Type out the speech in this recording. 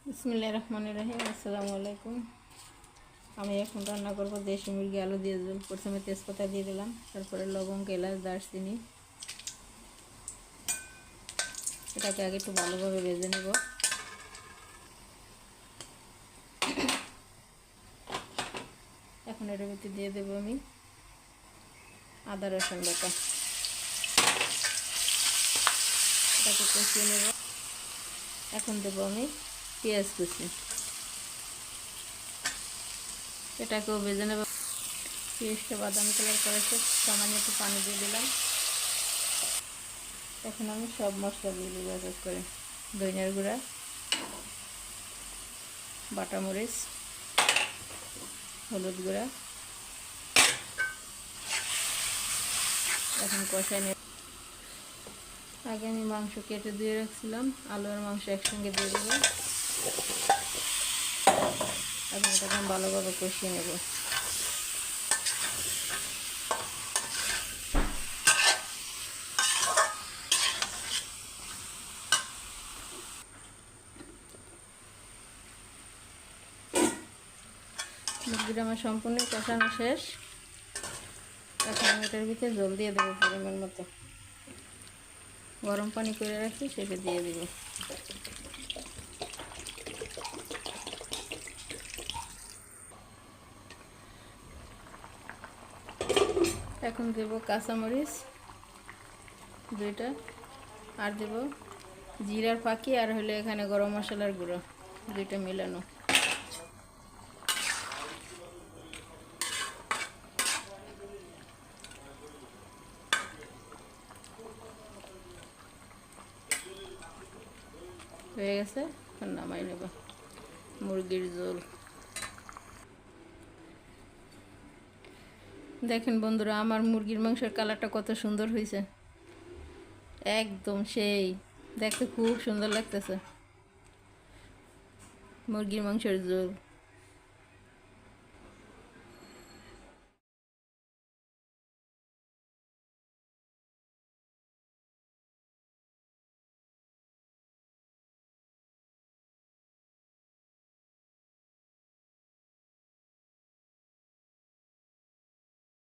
বিসমিল্লাহির রহমানির রহিম। আসসালামু আলাইকুম। আমি এখন রান্না করব দেশি মুরগি আলু দিয়ে ঝোল। প্রথমে তেজপাতা দিয়ে দিলাম, তারপরে লবঙ্গ, এলাচ, দারচিনি। এটাকে আগে একটু ভালোভাবে ভেজে নেব। এখন এর ভিতরে দিয়ে দেবো আমি আদা রসুন বাটা। এটাকে কষিয়ে নেব। এখন দেবো আমি পেঁয়াজ কুচি। এটাকেও ভেজে নেব। পেঁয়াজটা বাদামি কালার করেছে, সামান্য একটু পানি দিয়ে দিলাম। এখন আমি সব মশলা দিয়ে দেবো এক এক করে। ধনিয়ার গুঁড়া, বাটা মরিচ, হলুদ গুঁড়া। এখন কষাই নেব। আগে আমি মাংস কেটে দিয়ে রাখছিলাম, আলু আর মাংস একসঙ্গে দিয়ে দেবো। এখন এটাকে ভালোভাবে কষিয়ে নেব। মুরগিটা আমার সম্পূর্ণ কষানো শেষ। এখন আমি এটার ভিতরে জল দিয়ে দেবো পরিমাণ মতো। গরম পানি করে রাখি, সেটা দিয়ে দেব। এখন দেব কাঁচামরিচ 2টা, আর দেব জিরার ফাঁকি, আর হলে এখানে গরম মশলার গুঁড়ো 2টা মিলানো। হয়ে গেছে, এখন নামাই নেব মুরগির ঝোল। দেখেন বন্ধুরা, আমার মুরগির মাংসের কালারটা কত সুন্দর হয়েছে, একদম সেই। দেখতে খুব সুন্দর লাগতেছে মুরগির মাংসের ঝোল।